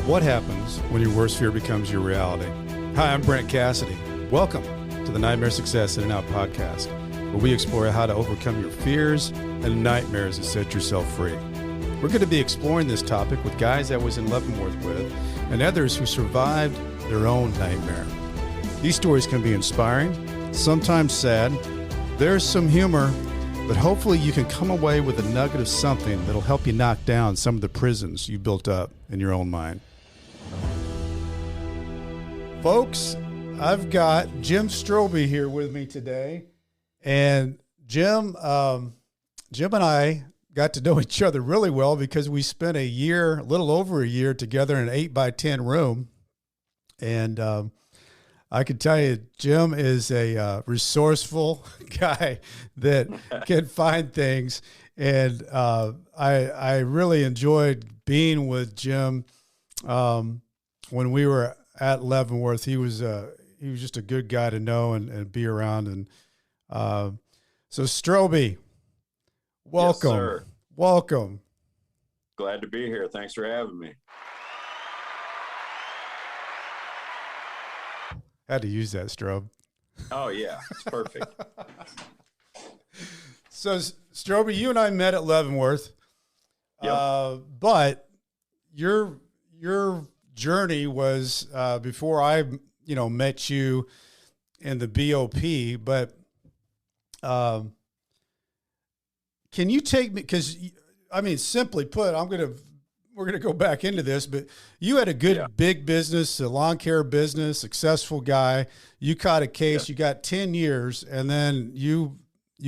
What happens when your worst fear becomes your reality? Hi, I'm Brent Cassidy. Welcome to the Nightmare Success In and Out podcast, where we explore how to overcome your fears and nightmares and set yourself free. We're going to be exploring this topic with guys I was in Leavenworth with and others who survived their own nightmare. These stories can be inspiring, sometimes sad. There's some humor, but hopefully you can come away with a nugget of something that'll help you knock down some of the prisons you built up in your own mind. Folks, I've got Jim Strobbe here with me today, and Jim and I got to know each other really well because we spent a little over a year together in an 8x10 room. And I can tell you, Jim is a resourceful guy that can find things. And I really enjoyed being with Jim when we were at Leavenworth. He was just a good guy to know and be around. And so Strobbe, welcome. Yes, sir. Welcome. Glad to be here. Thanks for having me. Had to use that, Strobbe. Oh yeah, it's perfect. So Strobbe, you and I met at Leavenworth. Yep. But your journey was before I met you in the BOP. But can you take me? Because simply put, we're gonna go back into this. But you had a good big business, a lawn care business, successful guy. You caught a case. You got 10 years, and then you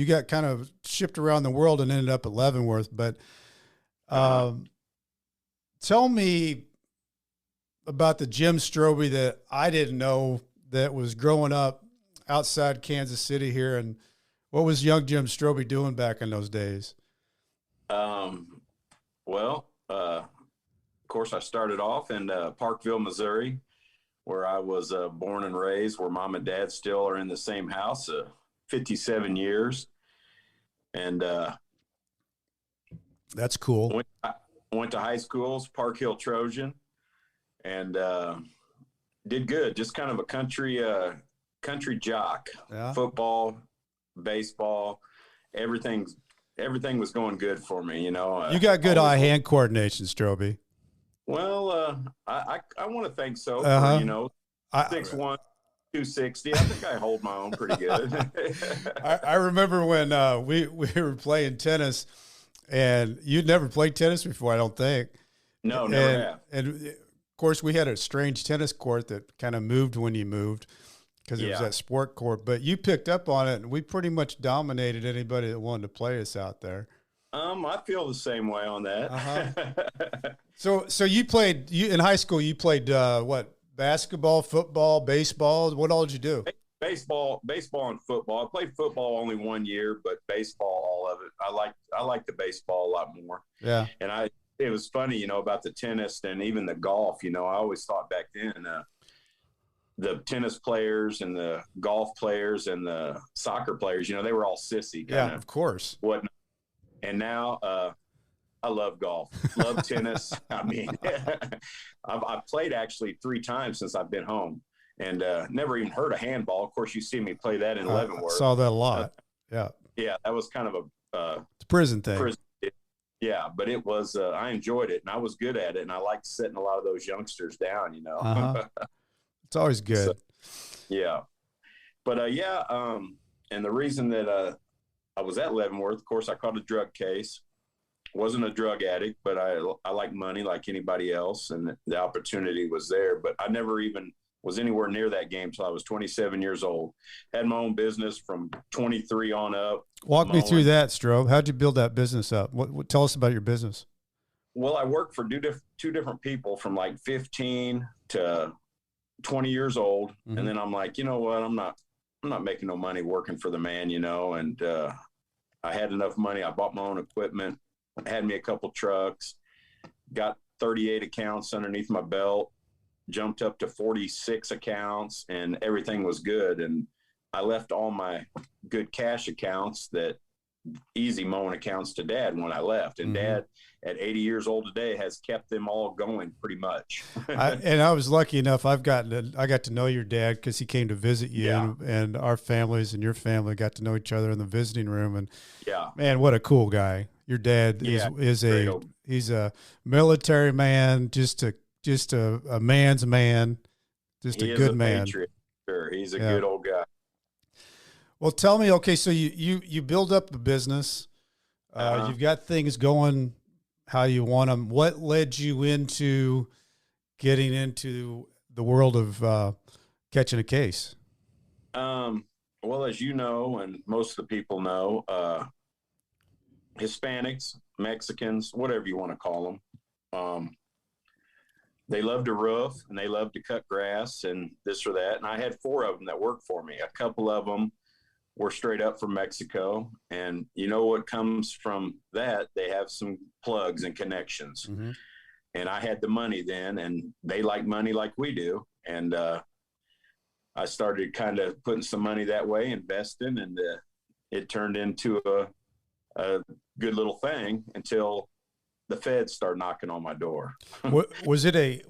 got kind of shipped around the world and ended up at Leavenworth. But tell me about the Jim Strobbe that I didn't know that was growing up outside Kansas City here. And what was young Jim Strobbe doing back in those days? Of course, I started off in Parkville, Missouri, where I was born and raised, where mom and dad still are in the same house, 57 years. And that's cool. Went to high schools, Park Hill Trojan, and did good. Just kind of a country jock. Yeah. Football, baseball, everything was going good for me. You got good eye-hand coordination, Strobbe. Well, I want to think so. Uh-huh. For, 6'1", 260. I think I hold my own pretty good. I remember when we were playing tennis, and you'd never played tennis before, I don't think. No, never have. And of course, we had a strange tennis court that kind of moved when you moved because it was that sport court. But you picked up on it, and we pretty much dominated anybody that wanted to play us out there. I feel the same way on that. Uh-huh. So you played in high school. You played what? Basketball, football, baseball. What all did you do? Baseball, and football. I played football only 1 year, but baseball, all of it. I like the baseball a lot more. Yeah. And it was funny, about the tennis and even the golf. I always thought back then the tennis players and the golf players and the soccer players, they were all sissy. Yeah, of course. Whatnot. And now I love golf, love tennis. I've played actually 3 times since I've been home, and never even heard a handball. Of course, you see me play that in Leavenworth. I saw that a lot. Yeah, that was kind of a prison thing. Yeah, but it was. I enjoyed it, and I was good at it, and I liked setting a lot of those youngsters down. Uh-huh. It's always good. But and the reason that I was at Leavenworth, of course, I caught a drug case. Wasn't a drug addict, but I like money like anybody else, and the opportunity was there. But I never even was anywhere near that game till I was 27 years old. Had my own business from 23 on up. Walk me through that, Strobbe. How'd you build that business up? What tell us about your business? Well, I worked for two different people from like 15 to 20 years old, mm-hmm. And then I'm like, you know what? I'm not making no money working for the man, and I had enough money. I bought my own equipment. Had me a couple trucks, got 38 accounts underneath my belt, jumped up to 46 accounts, and everything was good. And I left all my good cash accounts that easy mowing accounts to Dad when I left. And Dad, at 80 years old today, has kept them all going pretty much. And I was lucky enough. I got to know your dad because he came to visit you, Yeah. and our families and your family got to know each other in the visiting room. And Yeah. man, what a cool guy! Your dad he's a military man, just a man's man, just He a is good a man. patriot. Sure, he's a good old guy. Well, tell me, okay, so you build up the business, you've got things going how you want them. What led you into getting into the world of catching a case? Well, as you know, and most of the people know, Hispanics, Mexicans, whatever you want to call them, they love to roof and they love to cut grass and this or that. And I had 4 of them that worked for me. A couple of them were straight up from Mexico. And you know what comes from that? They have some plugs and connections. Mm-hmm. And I had the money then, and they like money like we do. And I started kind of putting some money that way, investing, and it turned into a good little thing until the feds started knocking on my door. Was it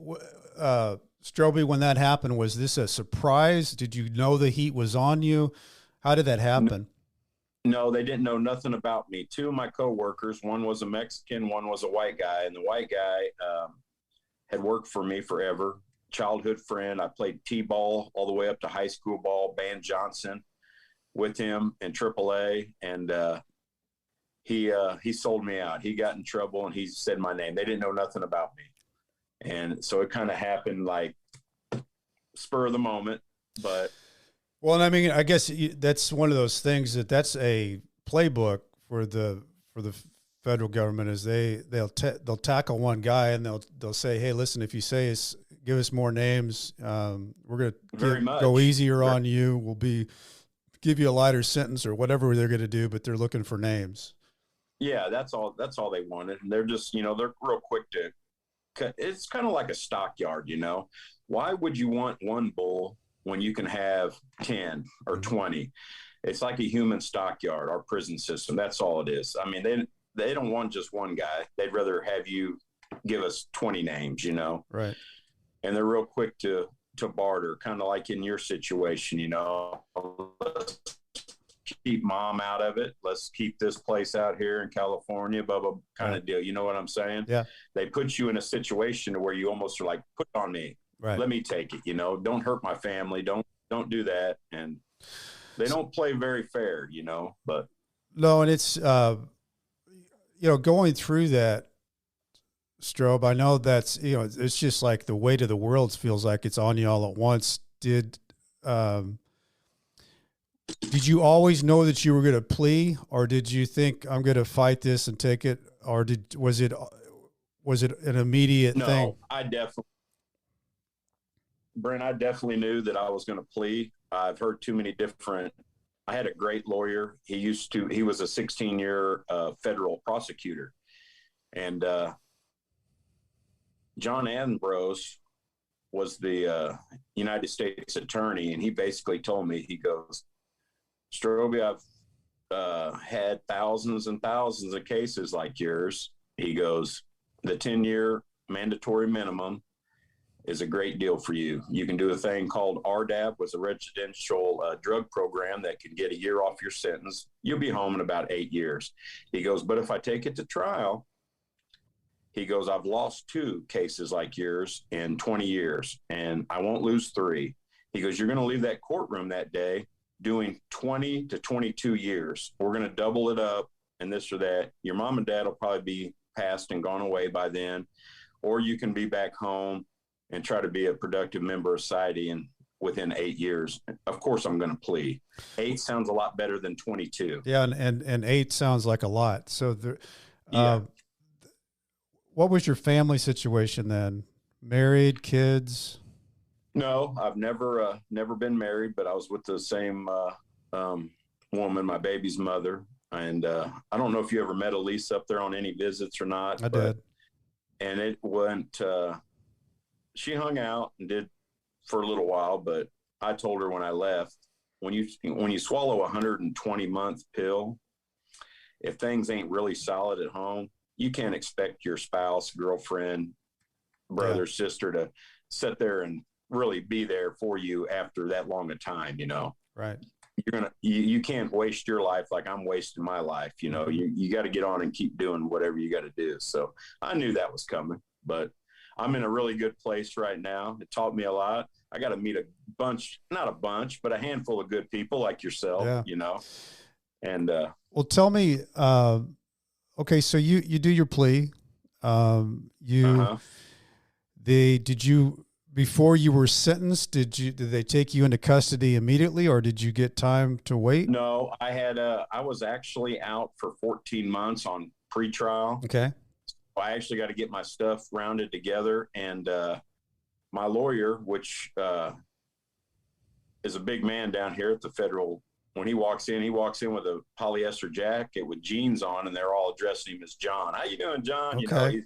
Strobbe, when that happened, was this a surprise? Did you know the heat was on you? How did that happen? No, they didn't know nothing about me. 2 of my coworkers, one was a Mexican, one was a white guy. And the white guy had worked for me forever, childhood friend. I played T-ball all the way up to high school ball, Van Johnson with him in AAA. And he sold me out. He got in trouble and he said my name. They didn't know nothing about me. And so it kind of happened like spur of the moment, but. Well, and I mean, I guess that's one of those things that's a playbook for the federal government is they'll tackle one guy and they'll say, hey, listen, if you give us more names, we're going to go easier on you. We'll give you a lighter sentence or whatever they're going to do, but they're looking for names. Yeah, that's all they wanted. And they're just, they're real quick to cut. It's kind of like a stockyard, Why would you want one bull when you can have 10 or 20? It's like a human stockyard, our prison system. That's all it is. I mean, they don't want just one guy. They'd rather have you give us 20 names, Right. And they're real quick to barter, kind of like in your situation, let's keep mom out of it. Let's keep this place out here in California, blah, blah, kind of deal. You know what I'm saying? Yeah. They put you in a situation where you almost are like, put it on me. Right. Let me take it, don't hurt my family. Don't do that. And they don't play very fair, but. No. And it's, going through that, Strobbe, I know that's, it's just like the weight of the world feels like it's on you all at once. Did you always know that you were going to plea, or did you think I'm going to fight this and take it? Or was it an immediate thing? No, Brent, I definitely knew that I was going to plea. I've heard too many I had a great lawyer. He was a 16-year federal prosecutor. And John Ambrose was the United States attorney. And he basically told me, he goes, Strobbe, I've had thousands and thousands of cases like yours. He goes, the 10-year mandatory minimum is a great deal for you. You can do a thing called RDAP, was a residential drug program that can get a year off your sentence. You'll be home in about 8 years. He goes, but if I take it to trial, he goes, I've lost 2 cases like yours in 20 years, and I won't lose 3. He goes, you're going to leave that courtroom that day doing 20 to 22 years. We're going to double it up and this or that. Your mom and dad will probably be passed and gone away by then, or you can be back home and try to be a productive member of society and within 8 years. Of course, I'm going to plea. 8 sounds a lot better than 22. Yeah, and 8 sounds like a lot. So, what was your family situation then? Married, kids? No, I've never been married, but I was with the same woman, my baby's mother. And I don't know if you ever met Elise up there on any visits or not. I did. And it went. She hung out and did for a little while, but I told her when I left, when you swallow a 120-month pill, if things ain't really solid at home, you can't expect your spouse, girlfriend, brother, sister to sit there and really be there for you after that long a time, you know. Right. You can't waste your life like I'm wasting my life, you know. You got to get on and keep doing whatever you got to do. So I knew that was coming, but I'm in a really good place right now. It taught me a lot. I got to meet not a bunch, but a handful of good people like yourself, you know. And well, tell me, okay, so you do your plea. Did you, before you were sentenced, did they take you into custody immediately, or did you get time to wait? No, I was actually out for 14 months on pretrial. Okay. I actually got to get my stuff rounded together, and my lawyer, which is a big man down here at the federal. When he walks in with a polyester jacket with jeans on, and they're all addressing him as John. How you doing, John? Okay. You know,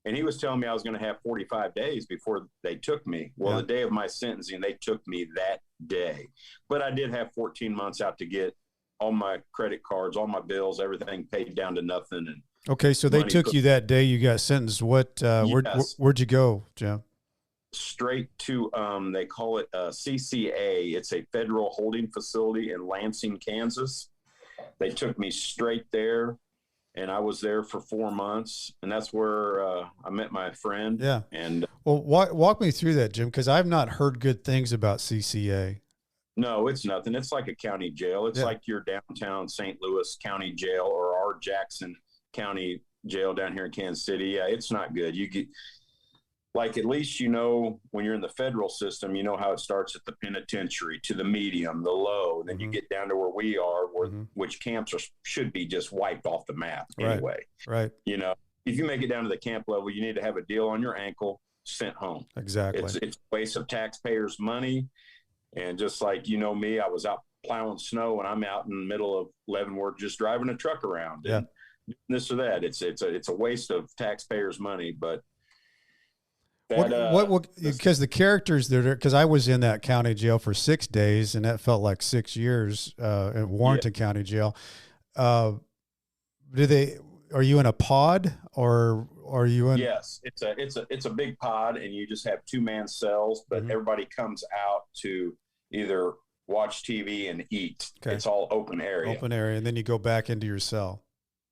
and he was telling me I was going to have 45 days before they took me. Well, the day of my sentencing, they took me that day. But I did have 14 months out to get all my credit cards, all my bills, everything paid down to nothing. And okay, so they took you that day you got sentenced. What? Where'd you go, Jim? Straight to they call it CCA. It's a federal holding facility in Lansing, Kansas. They took me straight there, and I was there for 4 months, and that's where I met my friend. Yeah. And well, walk me through that, Jim, because I've not heard good things about CCA. No, it's nothing. It's like a county jail. It's like your downtown St. Louis County Jail or our Jackson County Jail down here in Kansas City. Yeah, it's not good. You get, like, at least, you know, when you're in the federal system, you know how it starts at the penitentiary to the medium, the low, and then you get down to where we are, which camps should be just wiped off the map anyway. Right. You know, if you make it down to the camp level, you need to have a deal on your ankle, sent home. Exactly. It's a waste of taxpayers' money. And just like, you know me, I was out plowing snow, and I'm out in the middle of Leavenworth just driving a truck around. And this or that. It's a waste of taxpayers' money, but because the characters there, because I was in that county jail for 6 days, and that felt like 6 years in Warrenton County Jail. Are you in a pod, or are you in? Yes, it's a big pod, and you just have 2-man cells, but everybody comes out to either watch TV and eat. Okay. It's all open area. And then you go back into your cell.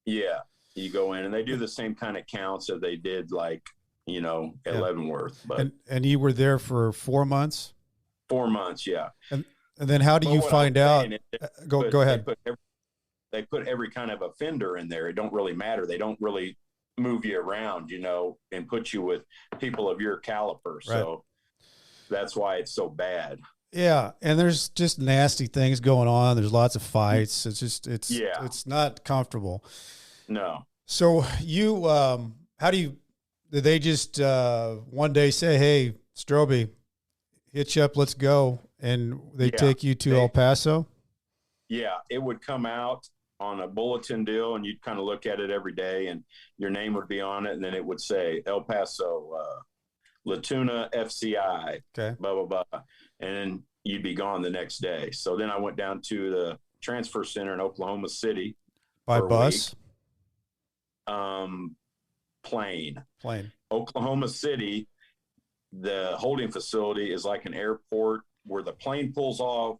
Yeah, you go in, and they do the same kind of counts that they did, like, you know, at Leavenworth. But and you were there for 4 months? 4 months, yeah. And then how do you find out? Go ahead. They put every kind of offender in there. It don't really matter. They don't really move you around, you know, and put you with people of your caliber. Right. So that's why it's so bad. Yeah, and there's just nasty things going on. There's lots of fights. It's not comfortable. No. So you, did they just one day say, "Hey, Strobbe, hitch up, let's go," and they take you to El Paso? Yeah, it would come out on a bulletin deal, and you'd kind of look at it every day, and your name would be on it, and then it would say El Paso, Latuna FCI, blah, blah, blah. And you'd be gone the next day. So then I went down to the transfer center in Oklahoma City. By bus? Plane. Oklahoma City, the holding facility is like an airport where the plane pulls off,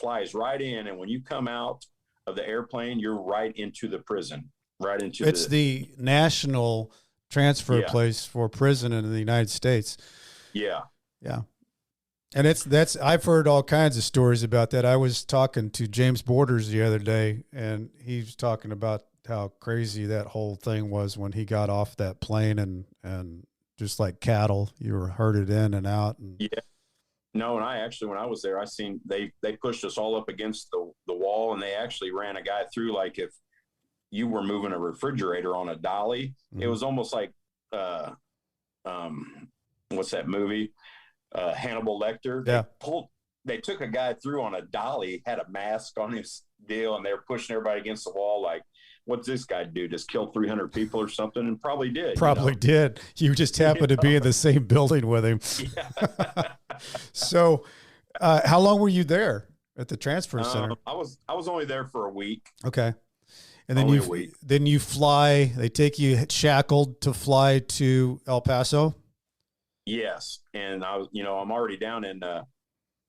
flies right in, and when you come out of the airplane, you're right into the prison. It's the national transfer place for prison in the United States. Yeah. And I've heard all kinds of stories about that. I was talking to James Borders the other day, and he was talking about how crazy that whole thing was when he got off that plane, and just like cattle, you were herded in and out. Yeah. No, and when I was there, I seen they pushed us all up against the wall, and they actually ran a guy through like if you were moving a refrigerator on a dolly. It was almost like what's that movie? Hannibal Lecter. They took a guy through on a dolly, had a mask on his deal, and they were pushing everybody against the wall like, what's this guy do? Just kill 300 people or something? And probably did. Did. You just happened to be in the same building with him. Yeah. So how long were you there at the transfer center? I was only there for a week. Okay. And then only a week. then you fly. They take you shackled to fly to El Paso. Yes, and I was, I'm already down in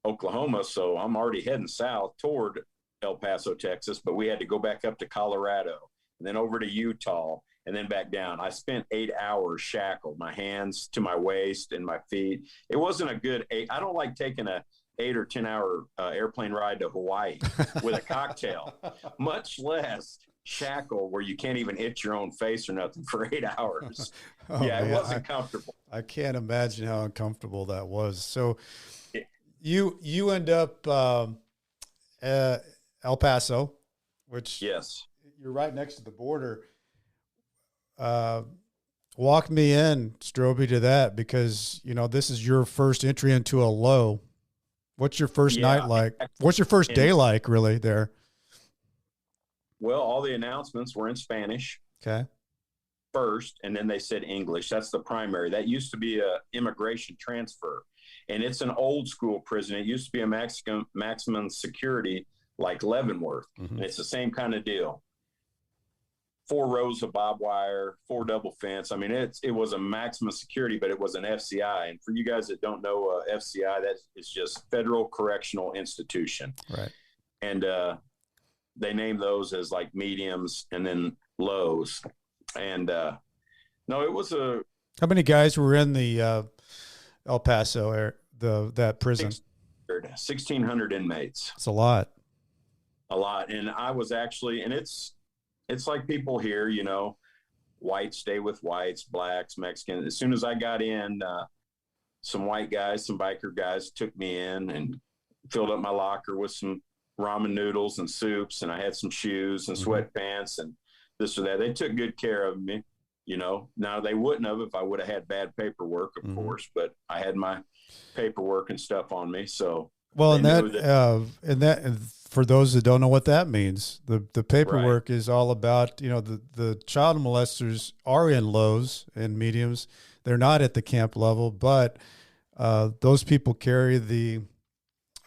Oklahoma, so I'm already heading south toward El Paso, Texas. But we had to go back up to Colorado, and then over to Utah, and then back down. I spent 8 hours shackled, my hands to my waist and my feet. It wasn't a good 8. I don't like taking a 8 or 10 hour airplane ride to Hawaii with a cocktail, much less shackle where you can't even hit your own face or nothing for 8 hours. It wasn't comfortable. I can't imagine how uncomfortable that was. So you end up El Paso, which yes, you're right next to the border. Walk me in, Strobbe, to that, because this is your first entry into a low. What's your first night like? What's your first day like, really, there? Well, all the announcements were in Spanish. Okay. First, and then they said English. That's the primary. That used to be a immigration transfer, and it's an old school prison. It used to be a maximum security like Leavenworth, and it's the same kind of deal. 4 rows of barbed wire, 4 double fence. I mean, it was a maximum security, but it was an FCI. And for you guys that don't know FCI, that is just Federal Correctional Institution. Right. And they name those as like mediums and then lows. And no, it was a. How many guys were in the El Paso that prison? 1,600 inmates. It's a lot. A lot. And I was actually, and it's like people here, whites stay with whites, blacks, Mexicans. As soon as I got in, some white guys, some biker guys took me in and filled up my locker with some ramen noodles and soups, and I had some shoes and sweatpants and this or that. They took good care of me, Now they wouldn't have if I would have had bad paperwork, of course, but I had my paperwork and stuff on me. So well, and for those that don't know what that means, the paperwork is all about, the child molesters are in lows and mediums. They're not at the camp level, but those people carry the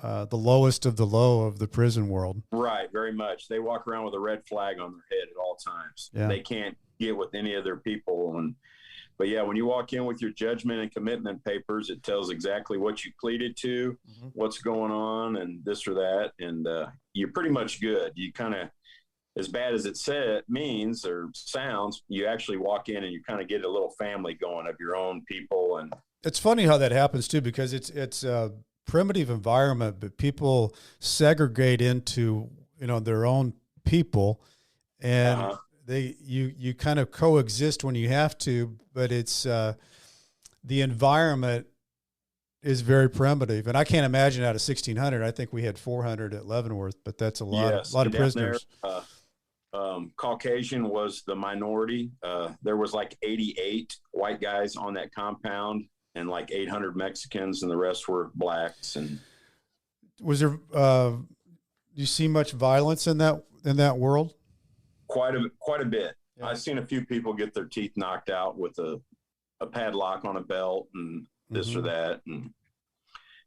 lowest of the low of the prison world. Right, very much. They walk around with a red flag on their head at all times. Yeah. They can't get with any other people. But yeah, when you walk in with your judgment and commitment papers, it tells exactly what you pleaded to, what's going on, and this or that, and you're pretty much good. You kind of, as bad as it means or sounds, you actually walk in and you kind of get a little family going of your own people. And it's funny how that happens too, because it's a primitive environment, but people segregate into their own people, and you kind of coexist when you have to, but it's the environment is very primitive. And I can't imagine out of 1,600, I think we had 400 at Leavenworth, but that's a lot of prisoners. There, Caucasian was the minority. There was like 88 white guys on that compound and like 800 Mexicans, and the rest were blacks. And was there, you see much violence in that world? Quite a bit. Yeah. I've seen a few people get their teeth knocked out with a padlock on a belt and this or that. And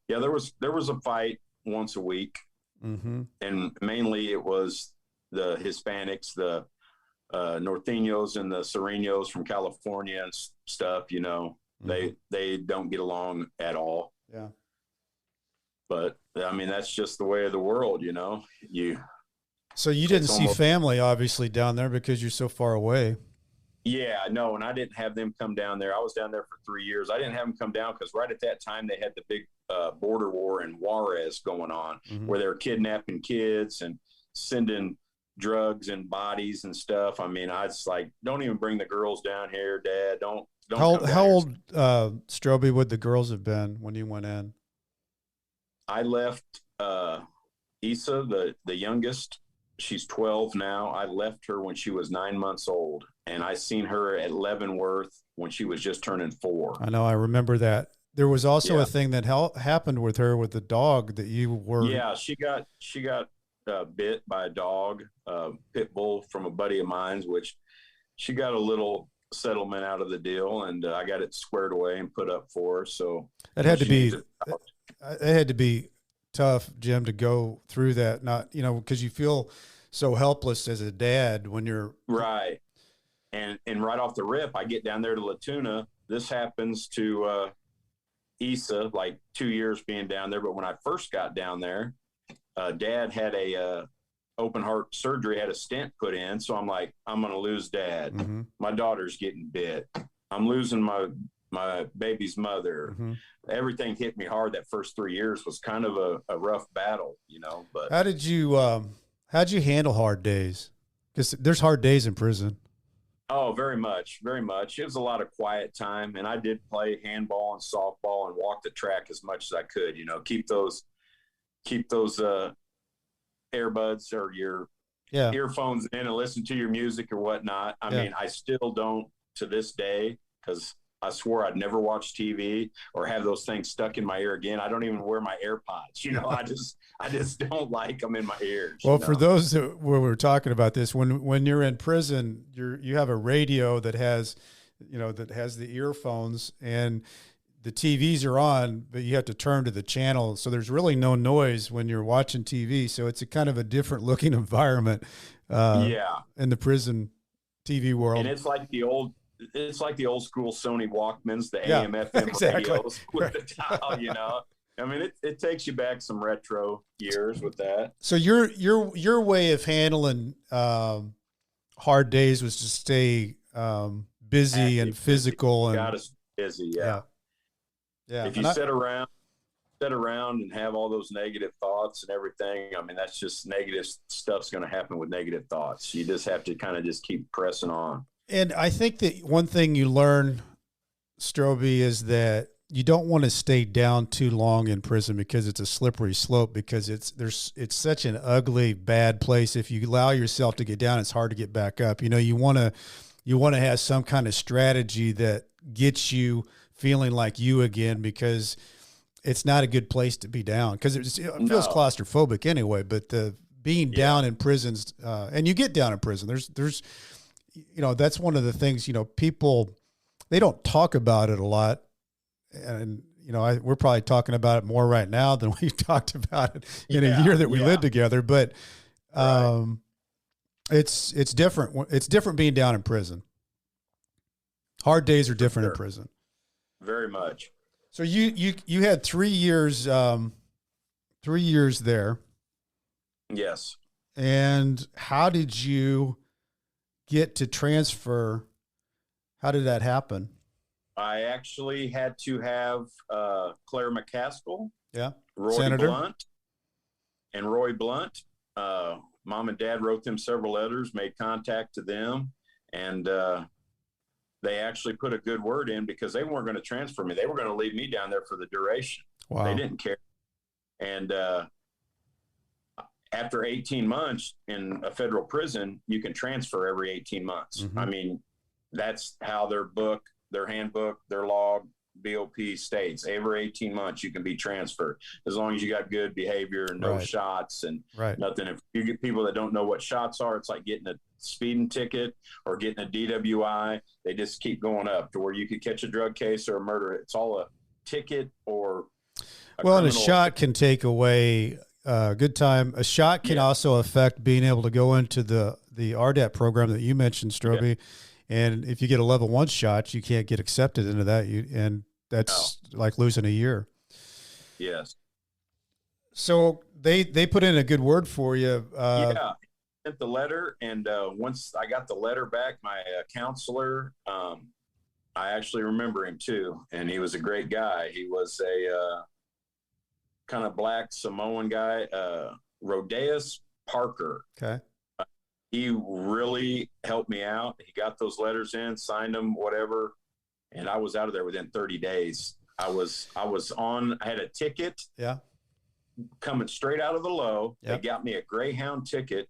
yeah, there was a fight once a week, and mainly it was the Hispanics, the Norteños and the Sureños from California and stuff. They don't get along at all. Yeah. But I mean, that's just the way of the world, So you didn't see family, obviously, down there because you're so far away. Yeah, no, and I didn't have them come down there. I was down there for 3 years. I didn't have them come down because right at that time they had the big border war in Juarez going on, where they were kidnapping kids and sending drugs and bodies and stuff. I mean, I was like, don't even bring the girls down here, Dad. Don't. How old, Strobbe, would the girls have been when you went in? I left Issa, the youngest. She's 12 now. I left her when she was 9 months old, and I seen her at Leavenworth when she was just turning 4. I know. I remember that. There was also a thing that happened with her with the dog that you were. Yeah, she got bit by a dog, pit bull from a buddy of mine's, which she got a little settlement out of the deal, and I got it squared away and put up for her. So it had to be tough, Jim, to go through that. Not because you feel so helpless as a dad when you're right. And right off the rip, I get down there to Latuna. This happens to Issa, like 2 years being down there. But when I first got down there, Dad had a open heart surgery, had a stent put in. So I'm like, I'm going to lose Dad. Mm-hmm. My daughter's getting bit. I'm losing my baby's mother. Mm-hmm. Everything hit me hard. That first 3 years was kind of a rough battle, but how'd you handle hard days? Because there's hard days in prison. Oh, very much, very much. It was a lot of quiet time, and I did play handball and softball and walk the track as much as I could. Keep those earbuds or your earphones in and listen to your music or whatnot. I mean, I still don't to this day, because I swore I'd never watch TV or have those things stuck in my ear again. I don't even wear my AirPods. I just don't like them in my ears. Well, for those where we're talking about this, when you're in prison, you have a radio that has the earphones, and the TVs are on, but you have to turn to the channel. So there's really no noise when you're watching TV. So it's a kind of a different looking environment. In the prison TV world. And it's like the old school Sony Walkmans, the AM FM radios with the dial, I mean, it takes you back some retro years with that. So your way of handling hard days was to stay busy, active, and physical, and got us busy. Yeah. If you sit around and have all those negative thoughts and everything, I mean, that's just negative stuff's going to happen with negative thoughts. You just have to kind of just keep pressing on. And I think that one thing you learn, Strobbe, is that you don't want to stay down too long in prison, because it's a slippery slope, because it's such an ugly, bad place. If you allow yourself to get down, it's hard to get back up. You want to have some kind of strategy that gets you feeling like you again, because it's not a good place to be down, because it feels claustrophobic anyway. But being down in prisons, and you get down in prison, there's that's one of the things, people, they don't talk about it a lot. And, we're probably talking about it more right now than we've talked about it in a year that we lived together. But it's different. It's different being down in prison. Hard days are different in prison. Very much. So you had 3 years, 3 years there. Yes. And how did you get to transfer? How did that happen? I actually had to have Claire McCaskill, Senator. Roy Blunt. Mom and Dad wrote them several letters, made contact to them, and they actually put a good word in, because they weren't going to transfer me. They were going to leave me down there for the duration. Wow. They didn't care. And after 18 months in a federal prison, you can transfer every 18 months. Mm-hmm. I mean, that's how their handbook, their log, BOP states. Every 18 months you can be transferred, as long as you got good behavior and no shots and nothing. If you get people that don't know what shots are, it's like getting a speeding ticket or getting a DWI. They just keep going up to where you could catch a drug case or a murder. It's all a ticket or and a shot can take away a good time. A shot can also affect being able to go into the RDAP program that you mentioned, Strobbe. Yeah. And if you get a level 1 shot, you can't get accepted into that. And that's like losing a year. Yes. So they put in a good word for you. I sent the letter. And once I got the letter back, my counselor, I actually remember him too. And he was a great guy. He was a kind of black Samoan guy, Rodeus Parker. Okay. He really helped me out. He got those letters in, signed them, whatever. And I was out of there within 30 days. I had a ticket coming straight out of the low. They got me a Greyhound ticket.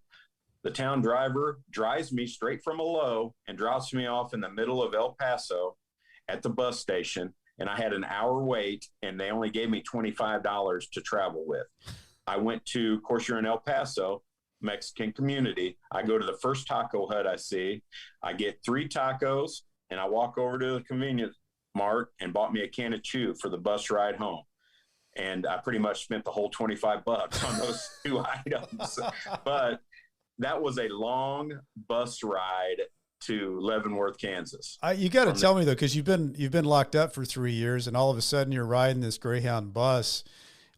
The town driver drives me straight from a low and drops me off in the middle of El Paso at the bus station. And I had an hour wait, and they only gave me $25 to travel with. I went to, of course, you're in El Paso, Mexican community. I go to the first taco hut I see. I get 3 tacos, and I walk over to the convenience mart and bought me a can of chew for the bus ride home. And I pretty much spent the whole $25 on those 2 items. But that was a long bus ride to Leavenworth, Kansas. You got to tell me though, because you've been locked up for 3 years, and all of a sudden you're riding this Greyhound bus,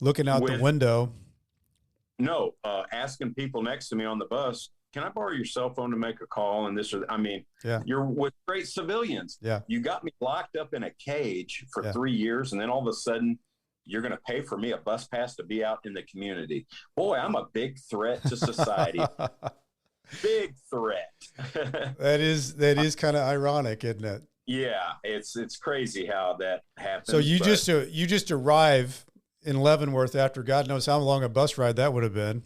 looking out the window. No, asking people next to me on the bus, can I borrow your cell phone to make a call? And you're with great civilians. Yeah. You got me locked up in a cage for 3 years. And then all of a sudden you're going to pay for me a bus pass to be out in the community. Boy, I'm a big threat to society. Big threat. That is kind of ironic, isn't it? Yeah. It's crazy how that happens. So you just arrive in Leavenworth after God knows how long a bus ride that would have been.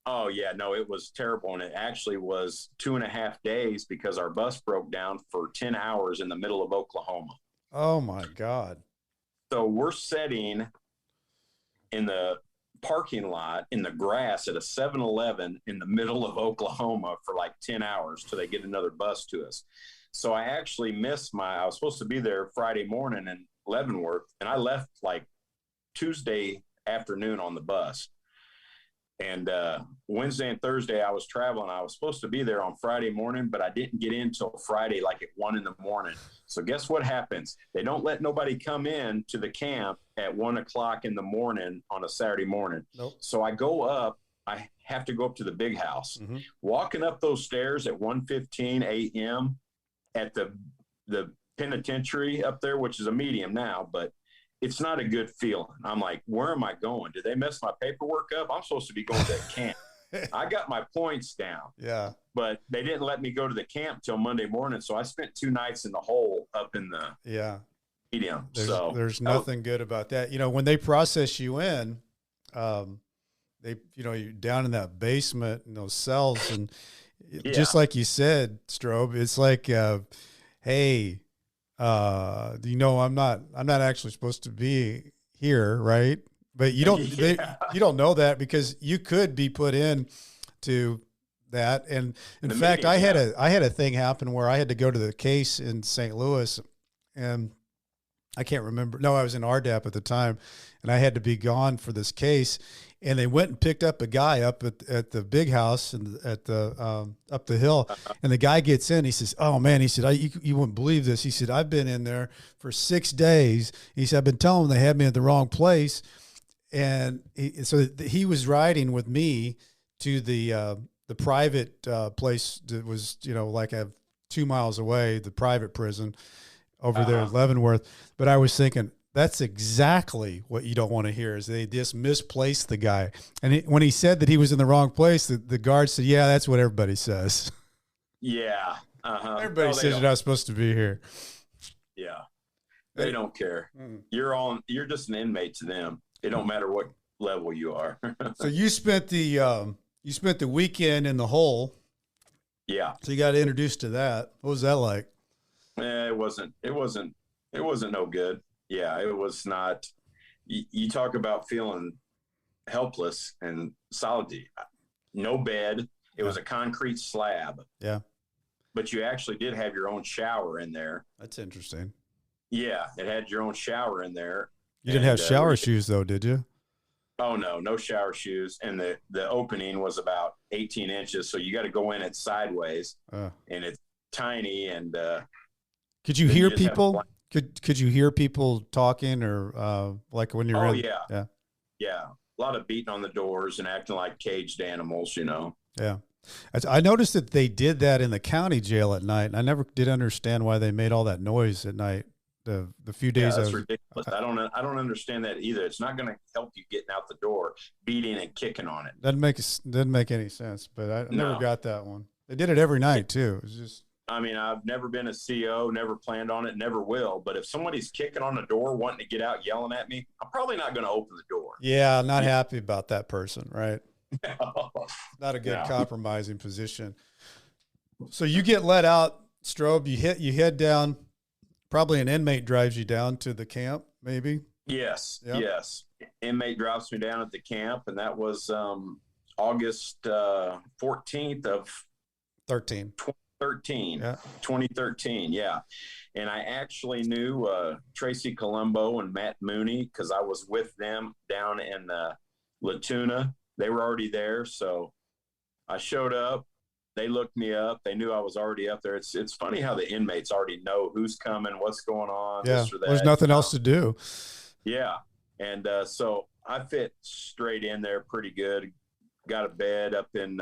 Oh yeah, no, it was terrible. And it actually was 2.5 days because our bus broke down for 10 hours in the middle of Oklahoma. Oh my God. So we're sitting in the parking lot in the grass at a 7-Eleven in the middle of Oklahoma for like 10 hours till they get another bus to us. So I actually missed I was supposed to be there Friday morning in Leavenworth, and I left like Tuesday afternoon on the bus. And Wednesday and Thursday I was traveling. I was supposed to be there on Friday morning, but I didn't get in till Friday, like at 1 a.m. So guess what happens? They don't let nobody come in to the camp at 1 o'clock in the morning on a Saturday morning. Nope. So I go up. I have to go up to the big house. Mm-hmm. Walking up those stairs at 1:15 a.m. at the penitentiary up there, which is a medium now, but it's not a good feeling. I'm like, where am I going? Did they mess my paperwork up? I'm supposed to be going to camp. I got my points down. Yeah. But they didn't let me go to the camp till Monday morning. So I spent 2 nights in the hole up in the medium. There's nothing good about that. You know, when they process you in, you're down in that basement in those cells, and just like you said, Strobbe, it's like, hey, I'm not actually supposed to be here, right? But you don't you don't know that, because you could be put in to that. And in fact, I had a thing happen where I had to go to the case in St. Louis, and I can't remember. No, I was in RDAP at the time, and I had to be gone for this case. And they went and picked up a guy up at the big house and at the up the hill. And the guy gets in. He says, "Oh man," he said, "You wouldn't believe this." He said, "I've been in there for 6 days." He said, "I've been telling them they had me at the wrong place." And so he was riding with me to the private place that was, like 2 miles away, the private prison over there at Leavenworth. But I was thinking, that's exactly what you don't want to hear, is they just misplaced the guy. And when he said that he was in the wrong place, the guard said, "Yeah, that's what everybody says." Yeah. Everybody says you're not supposed to be here. Yeah. They don't care. You're just an inmate to them. It don't matter what level you are. So you spent the weekend in the hole. Yeah. So you got introduced to that. What was that like? It wasn't no good. Yeah, it was not. You talk about feeling helpless and solitude. No bed. It was a concrete slab. Yeah. But you actually did have your own shower in there. That's interesting. Yeah, it had your own shower in there. You didn't have shower shoes though, did you? Oh no shower shoes. And the opening was about 18 inches. So you got to go in it sideways, and it's tiny. And could you hear people? Could you hear people talking, or like when you're in? Yeah. A lot of beating on the doors and acting like caged animals, Yeah. I noticed that they did that in the county jail at night, and I never did understand why they made all that noise at night. The few days that's ridiculous. I don't understand that either. It's not going to help you getting out the door, beating and kicking on it. Doesn't make any sense. But I never got that one. They did it every night too. It was just. I mean, I've never been a CO, never planned on it, never will. But if somebody's kicking on the door, wanting to get out, yelling at me, I'm probably not going to open the door. Yeah, not happy about that person, right? No. Not a good compromising position. So you get let out, Strobbe. You head down. Probably an inmate drives you down to the camp, maybe? Yes, yes. Inmate drops me down at the camp, and that was August 14th of 2013. Yeah. 2013, yeah. And I actually knew Tracy Colombo and Matt Mooney because I was with them down in La Tuna. They were already there, so I showed up. they looked me up. They knew I was already up there. It's funny how the inmates already know who's coming, what's going on, Yeah. this or that. There's nothing else to do. Yeah. And so I fit straight in there pretty good. Got a bed up in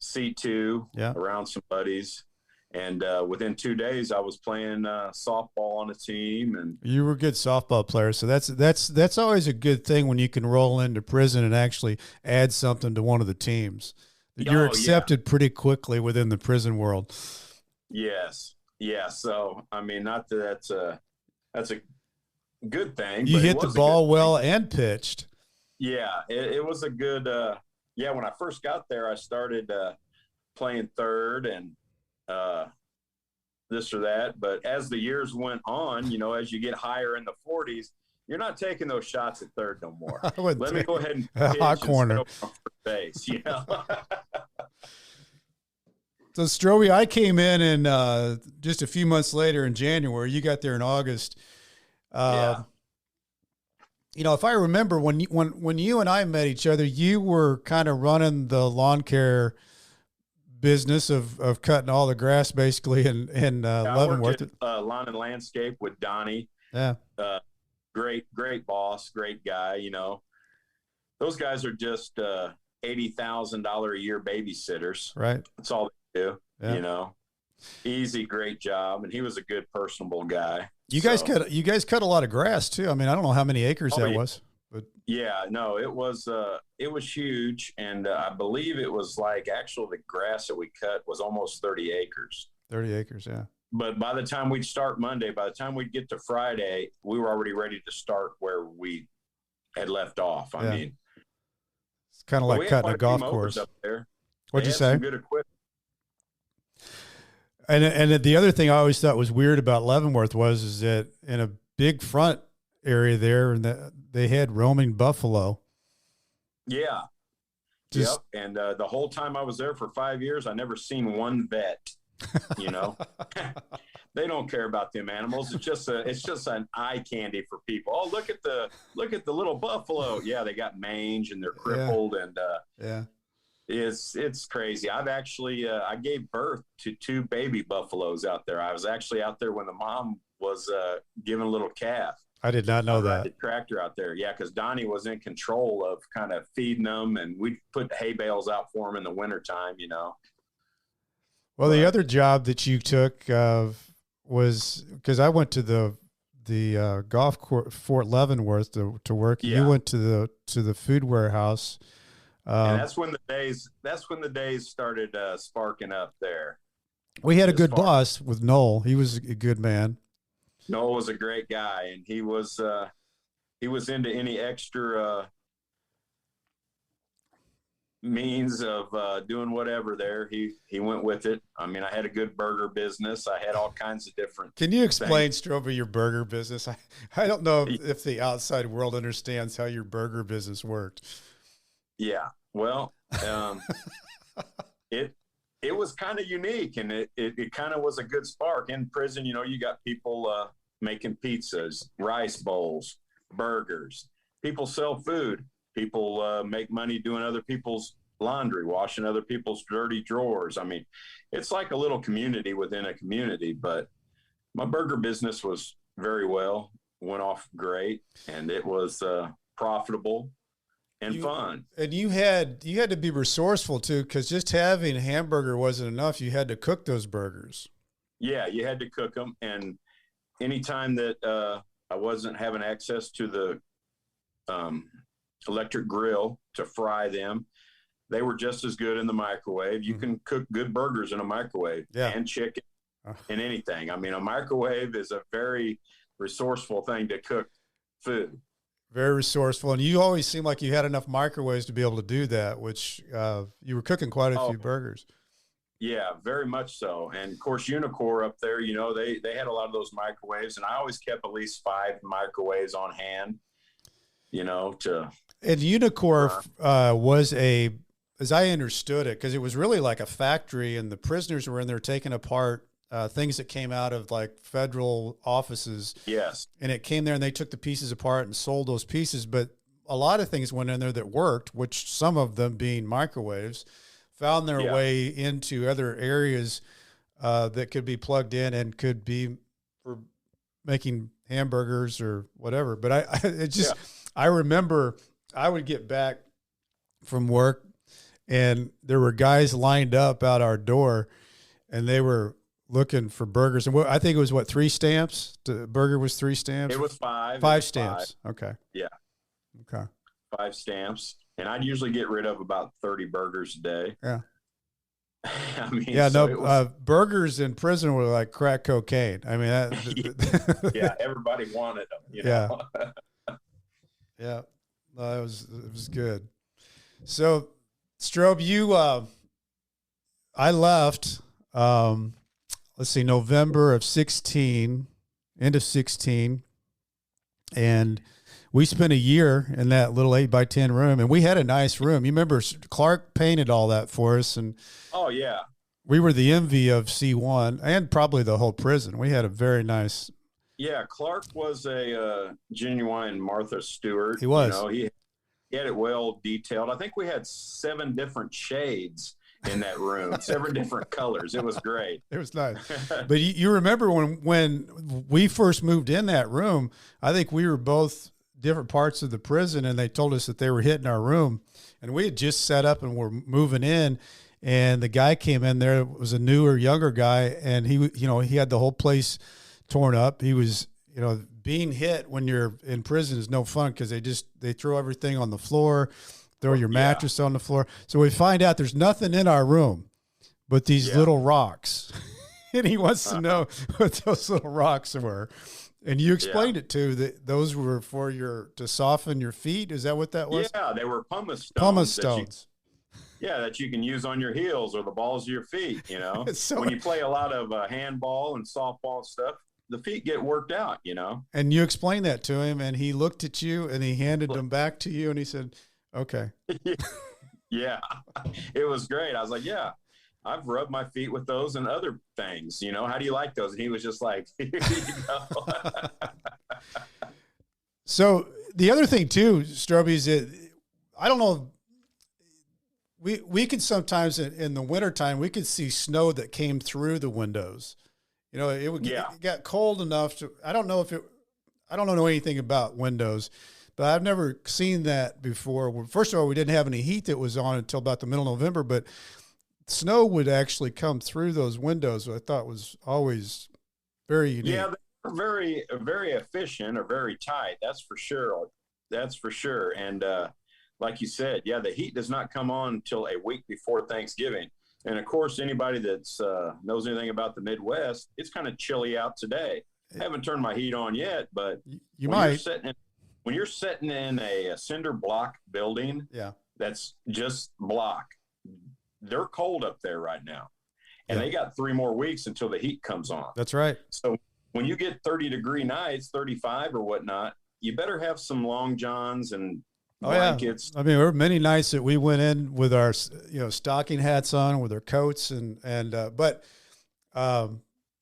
C2 around some buddies. And within 2 days, I was playing softball on a team. And you were a good softball player, so that's always a good thing when you can roll into prison and actually add something to one of the teams. You're accepted pretty quickly within the prison world. Yes, yeah. So I mean, not that that's a good thing. You hit the ball well and pitched. Yeah, it was a good. When I first got there, I started playing third and this or that. But as the years went on, as you get higher in the 40s, you're not taking those shots at third no more. Let me go ahead and pitch hot corner on first base. So Strobbe, I came in and just a few months later in January. You got there in August. If I remember when you and I met each other, you were kind of running the lawn care business of cutting all the grass basically in Leavenworth. Lawn and landscape with Donnie. Yeah. Great boss, great guy. Those guys are just $80,000 a year babysitters. Right. That's all they do. Yeah. Easy, great job, and he was a good, personable guy. You guys cut a lot of grass too. I mean, I don't know how many acres that was, but it was huge, and I believe it was the grass that we cut was almost 30 acres. 30 acres, yeah. But by the time we'd start Monday, by the time we'd get to Friday, we were already ready to start where we had left off. I mean, it's kind of like cutting a golf course up there. What'd you say? Some good equipment. And the other thing I always thought was weird about Leavenworth is that in a big front area there, and they had roaming buffalo. Yeah. Yep. And the whole time I was there for 5 years, I never seen one vet. They don't care about them animals. It's just an eye candy for people. Oh, look at the little buffalo. Yeah, they got mange and they're crippled and it's crazy. I've actually I gave birth to 2 baby buffaloes out there. I was actually out there when the mom was giving a little calf. I did not know that. The tractor out there. Yeah, because Donnie was in control of kind of feeding them, and we'd put hay bales out for them in the wintertime, Well, the other job that you took was, because I went to the golf course, Fort Leavenworth to work. Yeah. You went to the food warehouse. And that's when the days started sparking up there. We had a good boss with Noel. He was a good man. Noel was a great guy, and he was into any extra means of doing whatever there. He went with it. I mean, I had a good burger business. I had all kinds of different. Can you explain, Strobbe, your burger business? I don't know if the outside world understands how your burger business worked. Yeah, well, it was kind of unique, and it kind of was a good spark. In prison, you got people making pizzas, rice bowls, burgers. People sell food. People make money doing other people's laundry, washing other people's dirty drawers. I mean, it's like a little community within a community. But my burger business was went off great, and it was profitable and fun. And you had to be resourceful too, because just having a hamburger wasn't enough. You had to cook those burgers. Yeah, you had to cook them. And anytime that I wasn't having access to the electric grill to fry them, they were just as good in the microwave. You can cook good burgers in a microwave and chicken and anything. I mean, a microwave is a very resourceful thing to cook food. Very resourceful. And you always seemed like you had enough microwaves to be able to do that, which you were cooking quite a few burgers. Yeah, very much so. And of course, Unicor up there, they had a lot of those microwaves, and I always kept at least 5 microwaves on hand, And Unicor was as I understood it, because it was really like a factory, and the prisoners were in there taking apart things that came out of like federal offices. Yes. And it came there and they took the pieces apart and sold those pieces. But a lot of things went in there that worked, which some of them being microwaves. found their way into other areas that could be plugged in and could be for making hamburgers or whatever. But I remember I would get back from work and there were guys lined up out our door and they were looking for burgers. And I think it was 3 stamps? The burger was 3 stamps? It was 5. 5 stamps. 5. Okay. Yeah. Okay. 5 stamps. And I'd usually get rid of about 30 burgers a day. Yeah. I mean, yeah, burgers in prison were like crack cocaine. I mean, yeah, everybody wanted them. You know? Yeah. No, it was good. So, Strobbe, I left, let's see, November of 16, end of 16. And we spent a year in that little 8x10 room, and we had a nice room. You remember Clark painted all that for us, and oh yeah, we were the envy of C1 and probably the whole prison. We had a very nice. Yeah, Clark was a genuine Martha Stewart. He was. He had it well detailed. I think we had 7 different shades in that room, 7 different colors. It was great. It was nice. But you remember when we first moved in that room, I think we were both different parts of the prison, and they told us that they were hitting our room, and we had just set up and were moving in, and the guy came in there. It was a newer, younger guy, and he had the whole place torn up. He was, being hit when you're in prison is no fun because they throw everything on the floor, throw your mattress on the floor. So we find out there's nothing in our room but these little rocks, and he wants to know what those little rocks were. And you explained it too, that those were to soften your feet. Is that what that was? Yeah, they were pumice stones. Pumice stones. That you can use on your heels or the balls of your feet. So, when you play a lot of handball and softball stuff, the feet get worked out. And you explained that to him, and he looked at you, and he handed them back to you, and he said, "Okay." Yeah, it was great. I was like, "Yeah, I've rubbed my feet with those and other things. How do you like those?" And he was just like, "Here you go." So the other thing too, Strobbe, is that I don't know. We could sometimes in the wintertime, we could see snow that came through the windows. It got cold enough to. I don't know anything about windows, but I've never seen that before. First of all, we didn't have any heat that was on until about the middle of November, but snow would actually come through those windows, which I thought was always very unique. Yeah, they're very, very efficient or very tight. That's for sure. And like you said, the heat does not come on until a week before Thanksgiving. And of course, anybody that's knows anything about the Midwest, it's kind of chilly out today. I haven't turned my heat on yet, but when you're sitting in a cinder block building, that's just block, they're cold up there right now. And they got 3 more weeks until the heat comes on. That's right. So when you get 30-degree nights, 35 or whatnot, you better have some long johns and blankets. I mean, there were many nights that we went in with our, stocking hats on, with our coats, but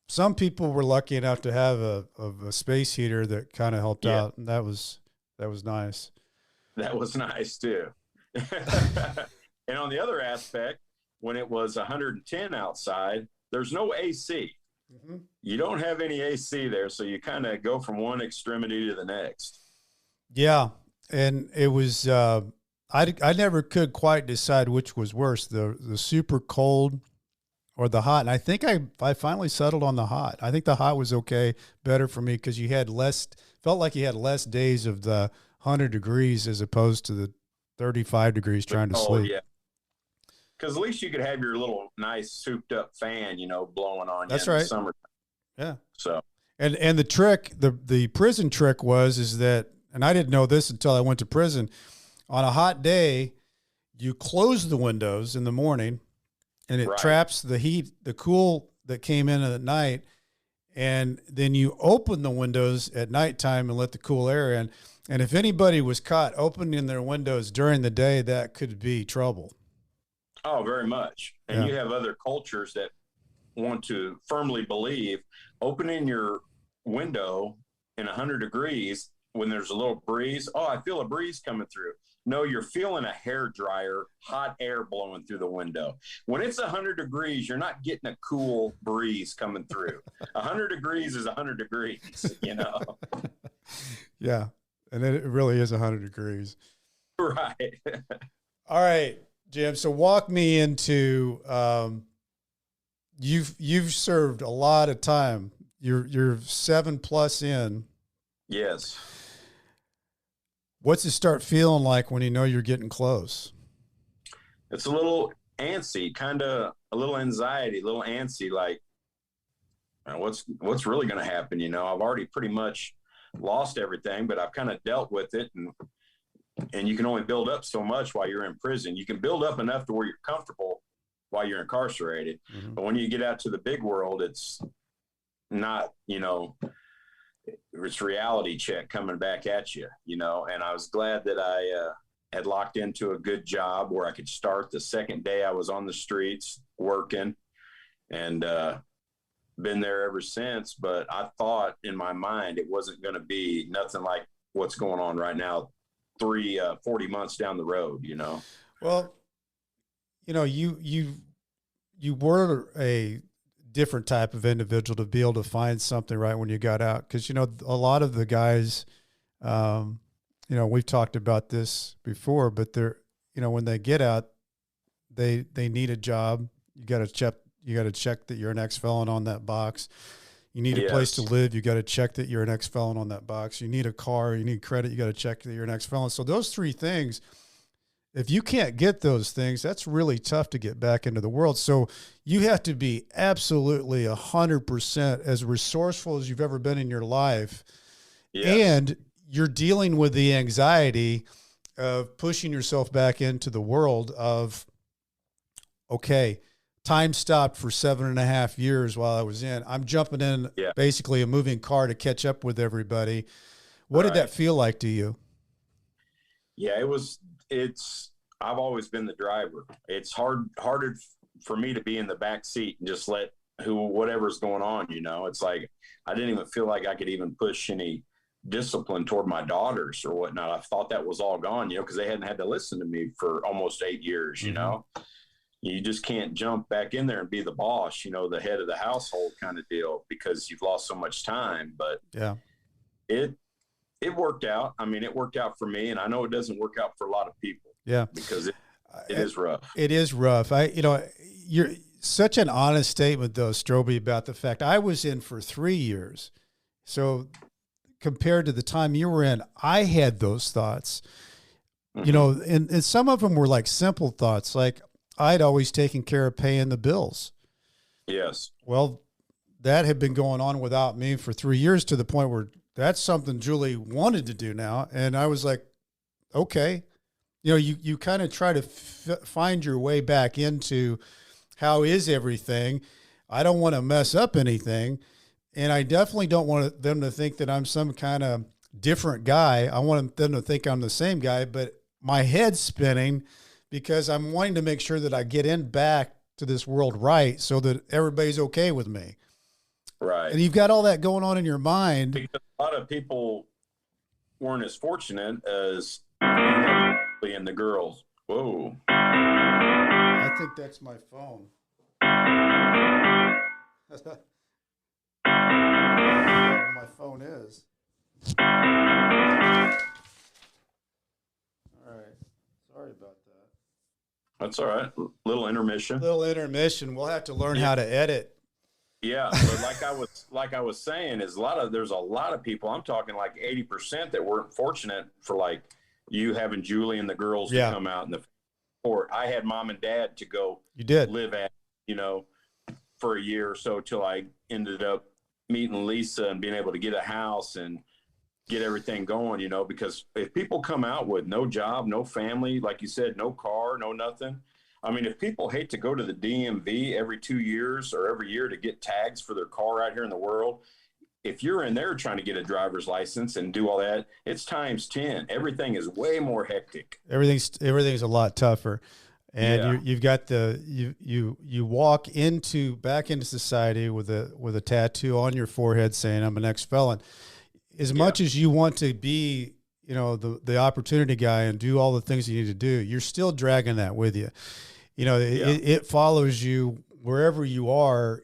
some people were lucky enough to have a space heater that kind of helped out, and that was nice. That was nice too. And on the other aspect, when it was 110 outside, there's no AC. Mm-hmm. You don't have any AC there, so you kind of go from one extremity to the next. Yeah. And it was, I never could quite decide which was worse, the super cold or the hot. And I think I finally settled on the hot. I think the hot was better for me because felt like you had less days of the 100 degrees as opposed to the 35 degrees trying to sleep. Yeah. Because at least you could have your little nice souped up fan, blowing on you. That's right. In the summer. Yeah. So. And the trick, the prison trick is that, and I didn't know this until I went to prison, on a hot day, you close the windows in the morning and it traps the heat, the cool that came in at night. And then you open the windows at nighttime and let the cool air in. And if anybody was caught opening their windows during the day, that could be trouble. Oh, very much. And you have other cultures that want to firmly believe opening your window in 100 degrees when there's a little breeze, oh, I feel a breeze coming through. No, you're feeling a hair dryer, hot air blowing through the window. When it's 100 degrees, you're not getting a cool breeze coming through. 100 degrees is 100 degrees, you know? Yeah. And it really is 100 degrees. Right. All right, Jim. So walk me into, you've served a lot of time. You're 7+ in. Yes. What's it start feeling like when you know you're getting close? It's a little antsy, kind of a little anxiety, a little antsy, like, what's really going to happen? You know, I've already pretty much lost everything, but I've kind of dealt with it. And you can only build up so much while you're in prison. You can build up enough to where you're comfortable while you're incarcerated. Mm-hmm. But when you get out to the big world, it's not, you know, it's reality check coming back at you, you know. And I was glad that I had locked into a good job where I could start the second day I was on the streets working, and been there ever since. But I thought in my mind it wasn't going to be nothing like what's going on right now, 40 months down the road, you know. Well, you know, you were a different type of individual to be able to find something right when you got out. Cause you know, a lot of the guys, you know, we've talked about this before, but they're, you know, when they get out, they need a job. You got to check that you're an ex-felon on that box. You need a place to live. You got to check that you're an ex-felon on that box. You need a car. You need credit. You got to check that you're an ex-felon. So those three things, if you can't get those things, that's really tough to get back into the world. So you have to be absolutely 100% as resourceful as you've ever been in your life. Yes. And you're dealing with the anxiety of pushing yourself back into the world of, okay, time stopped for 7.5 years while I was in. I'm jumping in basically a moving car to catch up with everybody. What did that feel like to you? Yeah, I've always been the driver. It's harder for me to be in the back seat and just let whatever's going on, you know. It's like I didn't even feel like I could even push any discipline toward my daughters or whatnot. I thought that was all gone, you know, because they hadn't had to listen to me for almost 8 years, you know. You just can't jump back in there and be the boss, you know, the head of the household kind of deal, because you've lost so much time. But yeah, it worked out. I mean, it worked out for me, and I know it doesn't work out for a lot of people. Yeah, because it is rough. It is rough. You're such an honest statement though, Strobbe, about the fact I was in for 3 years. So compared to the time you were in, I had those thoughts, you know, and some of them were like simple thoughts, like I'd always taken care of paying the bills. Yes. Well, that had been going on without me for 3 years, to the point where that's something Julie wanted to do now. And I was like, okay, you know, you kind of try to find your way back into how is everything. I don't want to mess up anything. And I definitely don't want them to think that I'm some kind of different guy. I want them to think I'm the same guy, but my head's spinning because I'm wanting to make sure that I get in back to this world right, so that everybody's okay with me. Right. And you've got all that going on in your mind. Because a lot of people weren't as fortunate as and the girls. Whoa. I think that's my phone. Where my phone is. All right. Sorry about that. That's all right. Little intermission. We'll have to learn how to edit. Yeah, but like I was saying, there's a lot of people. I'm talking like 80% that weren't fortunate for like you having Julie and the girls to come out in the fort. I had mom and dad to go. You did live at, you know, for a year or so till I ended up meeting Lisa and being able to get a house and get everything going, you know, because if people come out with no job, no family, like you said, no car, no nothing. I mean, if people hate to go to the DMV every 2 years or every year to get tags for their car out here in the world, if you're in there trying to get a driver's license and do all that, it's times 10. Everything is way more hectic. Everything's a lot tougher. And you've got you walk back into society with a tattoo on your forehead saying I'm an ex-felon. as much as you want to be, the opportunity guy and do all the things you need to do, you're still dragging that with you. It follows you wherever you are,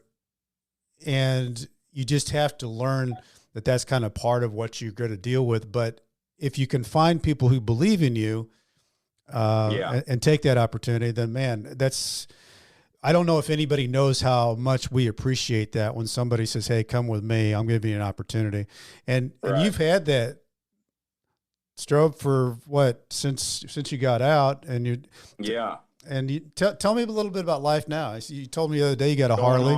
and you just have to learn that that's kind of part of what you're going to deal with. But if you can find people who believe in you, and take that opportunity, then man, I don't know if anybody knows how much we appreciate that when somebody says, "Hey, come with me. I'm giving you an opportunity." And you've had that, Strobbe, for what, since you got out, and and you tell me a little bit about life now. You told me the other day you got a Harley.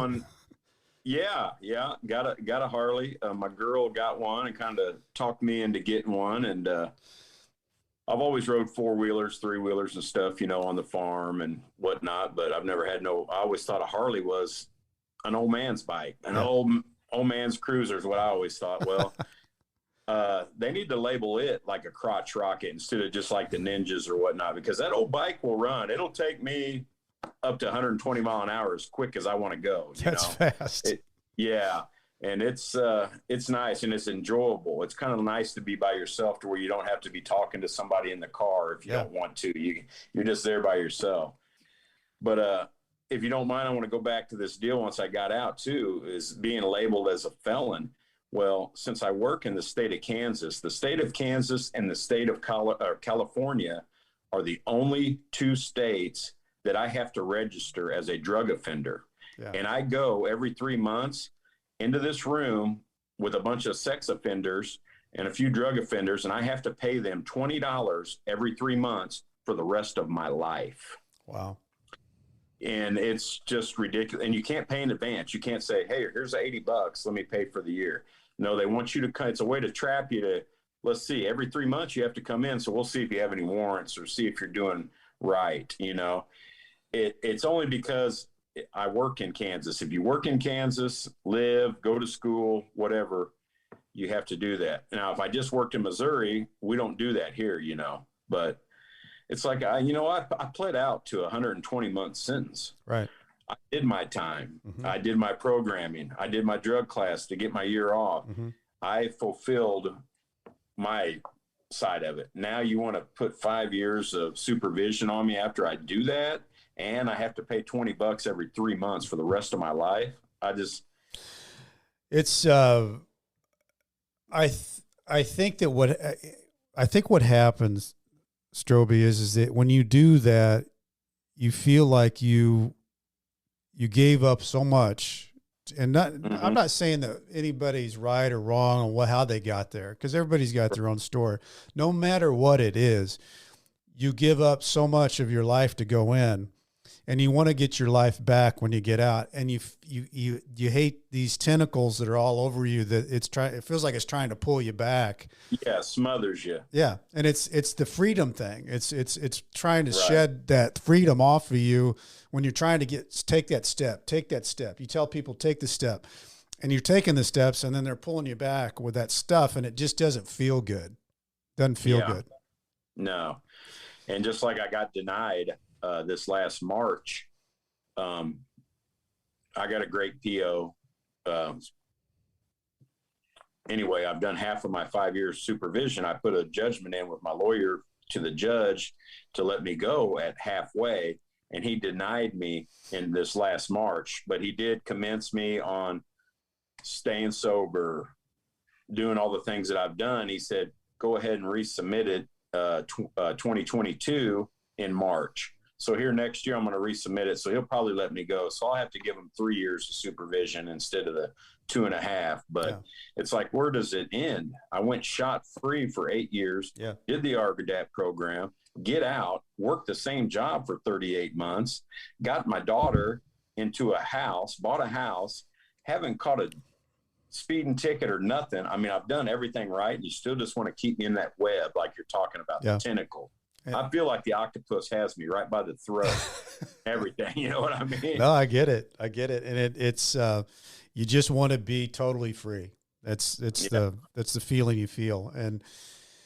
Got a Harley. My girl got one and kind of talked me into getting one, and I've always rode 4-wheelers, 3-wheelers and stuff, on the farm and whatnot, but I've never had I always thought a Harley was an old man's bike, an old man's cruiser is what I always thought. Well, they need to label it like a crotch rocket instead of just like the Ninjas or whatnot, because that old bike will run. It'll take me up to 120 mile an hour as quick as I want to go. That's fast. And it's nice and it's enjoyable. It's kind of nice to be by yourself to where you don't have to be talking to somebody in the car if you don't want to. You're just there by yourself. But if you don't mind, I want to go back to this deal once I got out too, is being labeled as a felon. Well, since I work in the state of Kansas and the state of California are the only two states that I have to register as a drug offender. Yeah. And I go every 3 months into this room with a bunch of sex offenders and a few drug offenders, and I have to pay them $20 every 3 months for the rest of my life. Wow. And it's just ridiculous. And you can't pay in advance. You can't say, "Hey, here's $80. Let me pay for the year." No, they want you to, it's a way to trap you to, let's see, every 3 months you have to come in. So we'll see if you have any warrants or see if you're doing right. It's only because I work in Kansas. If you work in Kansas, live, go to school, whatever, you have to do that. Now, if I just worked in Missouri, we don't do that here, but it's like, I pled out to a 120-month sentence. Right. I did my time. Mm-hmm. I did my programming. I did my drug class to get my year off. Mm-hmm. I fulfilled my side of it. Now you want to put 5 years of supervision on me after I do that, and I have to pay $20 every 3 months for the rest of my life. I think what happens, Strobbe, is that when you do that, you feel like you gave up so much. And I'm not saying that anybody's right or wrong on how they got there, because everybody's got their own story. No matter what it is, you give up so much of your life to go in, and you want to get your life back when you get out. And you hate these tentacles that are all over you, that it feels like it's trying to pull you back. Yeah, smothers you. Yeah, and it's the freedom thing. It's trying to shed that freedom off of you when you're trying to take that step. You tell people, take the step, and you're taking the steps, and then they're pulling you back with that stuff, and it just doesn't feel good. Doesn't feel good. No. And just like I got denied this last March, I got a great PO. Anyway, I've done half of my 5 years supervision. I put a judgment in with my lawyer to the judge to let me go at halfway, and he denied me in this last March, but he did commence me on staying sober, doing all the things that I've done. He said, go ahead and resubmit it 2022 in March. So here next year, I'm going to resubmit it. So he'll probably let me go. So I'll have to give him 3 years of supervision instead of the 2.5. But it's like, where does it end? I went shot free for 8 years, did the ARGADAP program, get out, worked the same job for 38 months, got my daughter into a house, bought a house, haven't caught a speeding ticket or nothing. I mean, I've done everything right, and you still just want to keep me in that web like you're talking about, the tentacle. I feel like the octopus has me right by the throat. Everything, you know what I mean? No, I get it. And it's you just want to be totally free. That's the feeling you feel. And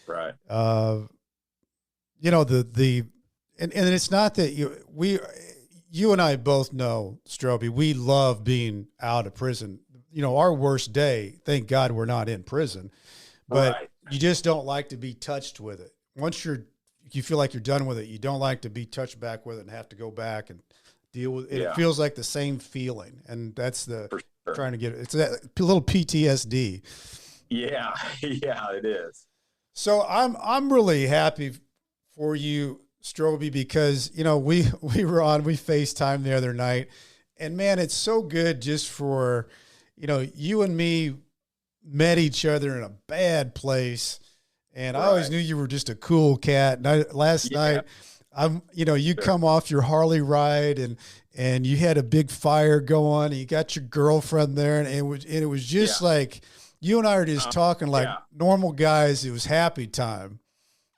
right. You know, and it's not that you and I both know, Strobbe, we love being out of prison. You know, our worst day, thank God we're not in prison, but Right. you just don't like to be touched with it. Once you feel like you're done with it, you don't like to be touched back with it and have to go back and deal with it. Yeah. It feels like the same feeling. And that's For sure. trying to get it. It's that little PTSD. Yeah. Yeah, it is. So I'm really happy for you, Strobbe, because, we FaceTime the other night, and man, it's so good just for, you and me met each other in a bad place. And I always knew you were just a cool cat. And last night, you come off your Harley ride and you had a big fire going, and you got your girlfriend there, and it was just like, you and I are just talking like normal guys. It was happy time.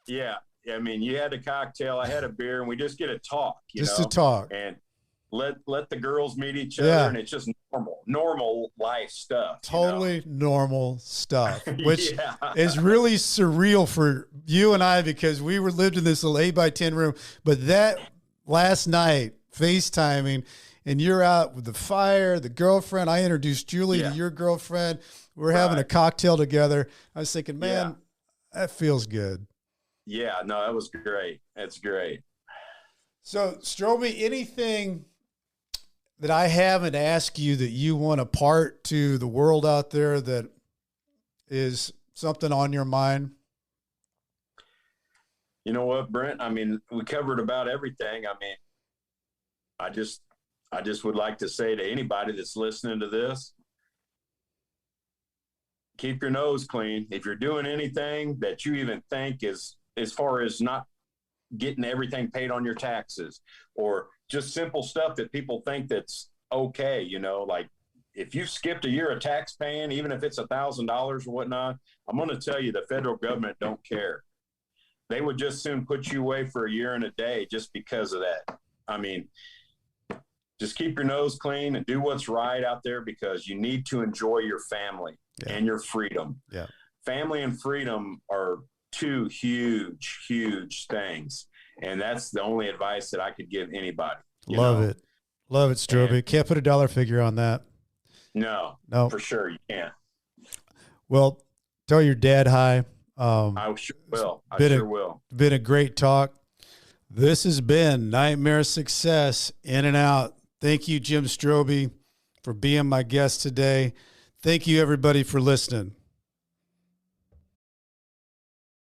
Yeah. I mean, you had a cocktail, I had a beer, and we just get to talk, to talk and let the girls meet each other. And it's just normal life stuff. Totally normal stuff, which is really surreal for you and I, because we lived in this little 8x10 room, but that last night FaceTiming, and you're out with the fire, the girlfriend, I introduced Julie to your girlfriend. We're having a cocktail together. I was thinking, man, that feels good. Yeah, no, that was great. That's great. So, Strobbe, anything that I haven't asked you that you want to part to the world out there that is something on your mind? You know what, Brent? I mean, we covered about everything. I mean, I just would like to say to anybody that's listening to this, keep your nose clean. If you're doing anything that you even think is, as far as not getting everything paid on your taxes, or just simple stuff that people think that's okay, like if you've skipped a year of tax paying, even if it's $1,000 or whatnot, I'm going to tell you the federal government don't care. They would just soon put you away for a year and a day just because of that. I mean, just keep your nose clean and do what's right out there, because you need to enjoy your family and your freedom. Yeah. Family and freedom are two huge, huge things. And that's the only advice that I could give anybody. Love it, Strobbe. Can't put a dollar figure on that. No, for sure you can't. Well, tell your dad hi. I sure will. I sure will. Been a great talk. This has been Nightmare Success In and Out. Thank you, Jim Strobbe, for being my guest today. Thank you, everybody, for listening.